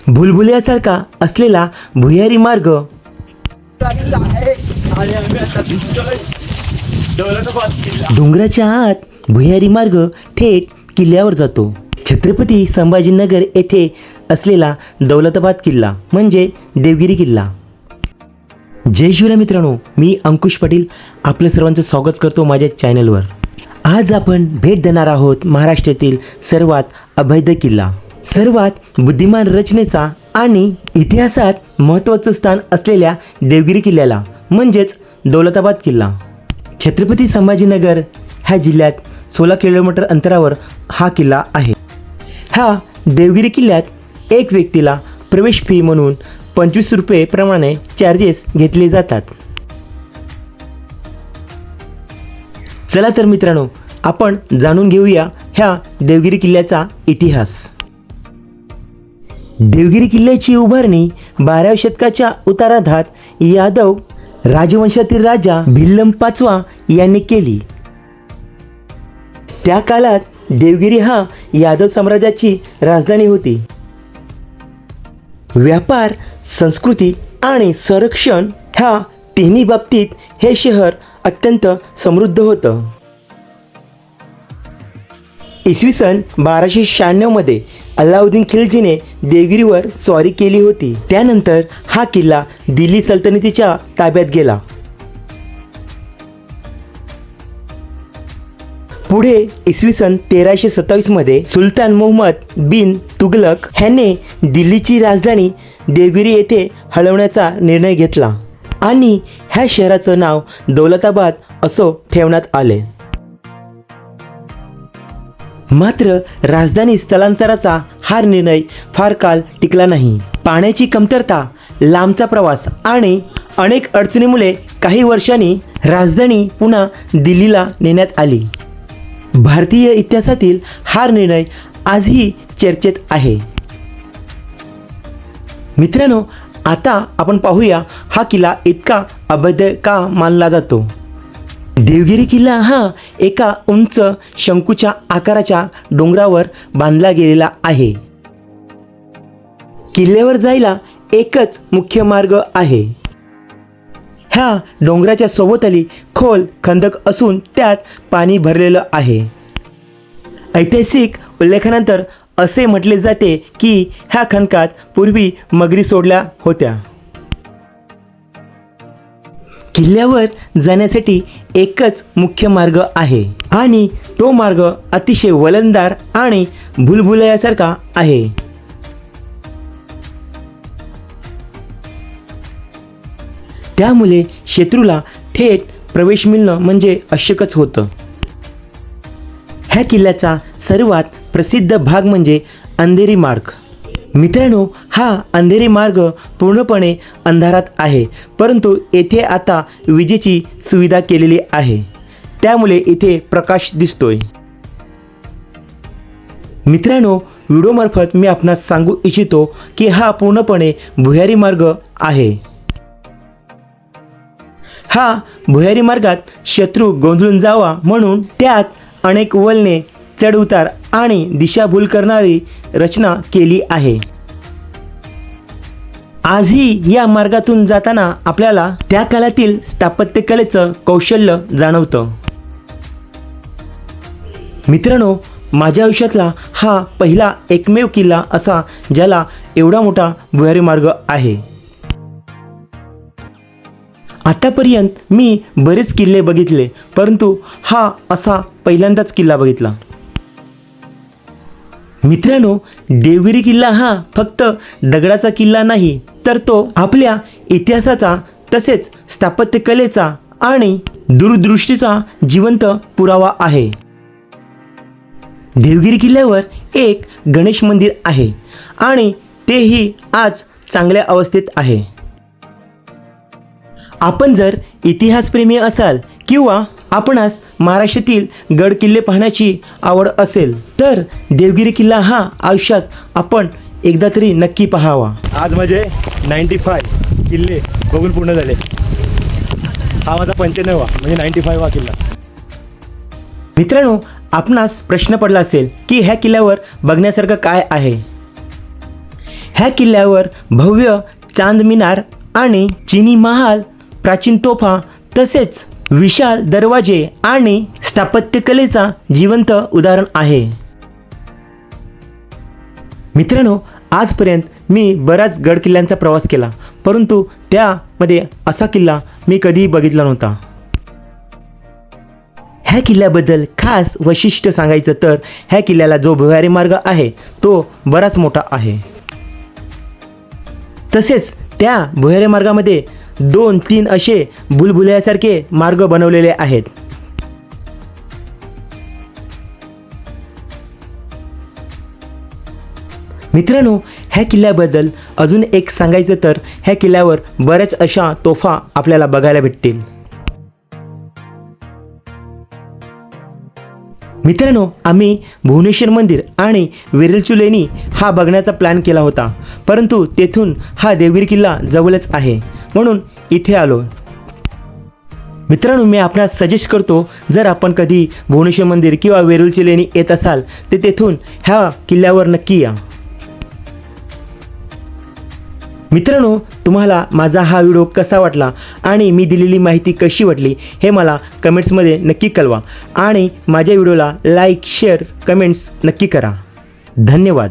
भुलभुलयासारखा असलेला भुयारी मार्ग डोंगराच्या आत भुयारी मार्ग थेट किल्ल्यावर जातो. छत्रपती संभाजीनगर येथे असलेला दौलताबाद किल्ला म्हणजे देवगिरी किल्ला. जय शिवराय मित्रांनो, मी अंकुश पाटील आपलं सर्वांचं स्वागत करतो माझ्या चॅनलवर. आज आपण भेट देणार आहोत महाराष्ट्रातील सर्वात अभेद्य किल्ला, सर्वात बुद्धिमान रचनेचा आणि इतिहासात महत्त्वाचं स्थान असलेल्या देवगिरी किल्ल्याला म्हणजेच दौलताबाद किल्ला. छत्रपती संभाजीनगर ह्या जिल्ह्यात 16 किलोमीटर अंतरावर हा किल्ला आहे. ह्या देवगिरी किल्ल्यात एक व्यक्तीला प्रवेश फी म्हणून 25 रुपये प्रमाणे चार्जेस घेतले जातात. चला तर मित्रांनो, आपण जाणून घेऊया ह्या देवगिरी किल्ल्याचा इतिहास. देवगिरी किल्ल्याची उभारणी 12व्या शतकाच्या उत्तरार्धात यादव राजवंशातील राजा भिल्लम पाचवा यांनी केली. त्या काळात देवगिरी हा यादव साम्राज्याची राजधानी होती. व्यापार, संस्कृती आणि संरक्षण ह्या तिन्ही बाबतीत हे शहर अत्यंत समृद्ध होतं. इसवी सन 1296 मध्ये अल्लाउद्दीन खिलजीने देवगिरीवर स्वारी केली होती. त्यानंतर हा किल्ला दिल्ली सल्तनतीच्या ताब्यात गेला. पुढे इसवी सन 1327 मध्ये सुलतान मोहम्मद बिन तुगलक ह्याने दिल्लीची राजधानी देवगिरी येथे हलवण्याचा निर्णय घेतला आणि ह्या शहराचं नाव दौलताबाद असं ठेवण्यात आले. मात्र राजधानी स्थलांतराचा हा निर्णय फार काळ टिकला नाही. पाण्याची कमतरता, लांबचा प्रवास आणि अनेक अडचणीमुळे काही वर्षांनी राजधानी पुन्हा दिल्लीला नेण्यात आली. भारतीय इतिहासातील हा निर्णय आजही चर्चेत आहे. मित्रांनो, आता आपण पाहूया हा किल्ला इतका अभेद्य का मानला जातो. देवगिरी किल्ला हा एका उंच शंकूच्या आकाराच्या डोंगरावर बांधला गेलेला आहे. किल्ल्यावर जायला एकच मुख्य मार्ग आहे. ह्या डोंगराच्या सभोवताली खोल खंदक असून त्यात पाणी भरलेलं आहे. ऐतिहासिक उल्लेखानंतर असे म्हटले जाते की ह्या खंदकात पूर्वी मगरी सोडल्या होत्या. किल्ल्यावर जाण्यासाठी एकच मुख्य मार्ग आहे आणि तो मार्ग अतिशय वलंदार आणि भुलभुलयासारखा आहे. त्यामुळे शत्रूला थेट प्रवेश मिळणं म्हणजे अशक्यच होतं. ह्या किल्ल्याचा सर्वात प्रसिद्ध भाग म्हणजे अंधेरी मार्ग. मित्रांनो, हा अंधेरी मार्ग पूर्णपणे अंधारात आहे, परंतु येथे आता विजेची सुविधा केलेली आहे, त्यामुळे इथे प्रकाश दिसतोय. मित्रांनो, व्हिडिओमार्फत मी आपणास सांगू इच्छितो की हा पूर्णपणे भुयारी मार्ग आहे. हा भुयारी मार्गात शत्रू गोंधळून जावा म्हणून त्यात अनेक वळणे, चढउतार आणि दिशाभूल करणारी रचना केली आहे. आजही या मार्गातून जाताना आपल्याला त्या काळातील स्थापत्यकलेचं कौशल्य जाणवतं. मित्रांनो, माझ्या आयुष्यातला हा पहिला एकमेव किल्ला असा ज्याला एवढा मोठा भुयारी मार्ग आहे. आतापर्यंत मी बरेच किल्ले बघितले, परंतु हा असा पहिल्यांदाच किल्ला बघितला. मित्रांनो, देवगिरी किल्ला हा फक्त दगडाचा किल्ला नाही, तर तो आपल्या इतिहासाचा तसेच स्थापत्यकलेचा आणि दूरदृष्टीचा जिवंत पुरावा आहे. देवगिरी किल्ल्यावर एक गणेश मंदिर आहे आणि तेही आज चांगल्या अवस्थेत आहे. आपण जर इतिहासप्रेमी असाल किंवा आपणास महाराष्ट्रातील गड किल्ले पाहण्याची आवड असेल तर देवगिरी किल्ला हा आयुष्यात आपण एकदा तरी नक्की पाहावा. आज माझे 95 किल्ले बघून पूर्ण झाले. हा माझा 95वा म्हणजे 95वा किल्ला. मित्रांनो, आपणास प्रश्न पडला असेल की ह्या किल्ल्यावर बघण्यासारखं काय आहे. ह्या किल्ल्यावर भव्य चांद मिनार आणि चिनी महाल, प्राचीन तोफा तसेच विशाल दरवाजे आणि स्थापत्यकलेचा जिवंत उदाहरण आहे. मित्रांनो, आजपर्यंत मी बऱ्याच गड किल्ल्यांचा प्रवास केला, परंतु त्यामध्ये असा किल्ला मी कधीही बघितला नव्हता. ह्या किल्ल्याबद्दल खास वैशिष्ट्य सांगायचं तर ह्या किल्ल्याला जो भुयारी मार्ग आहे तो बराच मोठा आहे. तसेच त्या भुयारी मार्गामध्ये 2-3 असे बुलबुल्यासारखे मार्ग बनवलेले आहेत. मित्रांनो, ह्या किल्ल्याबद्दल अजून एक सांगायचं तर ह्या किल्ल्यावर बऱ्याच अशा तोफा आपल्याला बघायला भेटतील. मित्रांनो, आम्ही भुवनेश्वर मंदिर आणि वेरूळची लेणी हा बघण्याचा प्लॅन केला होता, परंतु तेथून हा देवगिरी किल्ला जवळच आहे म्हणून इथे आलो. मित्रांनो, मी आपणास सजेस्ट करतो, जर आपण कधी भुवनेश्वर मंदिर किंवा वेरूळची लेणी येत असाल तर तेथून ह्या किल्ल्यावर नक्की या. मित्रांनो, तुम्हाला माझा हा व्हिडिओ कसा वाटला आणि मी दिलेली माहिती कशी वाटली हे मला कमेंट्समध्ये नक्की कळवा आणि माझ्या व्हिडिओला लाईक, शेअर, कमेंट्स नक्की करा. धन्यवाद.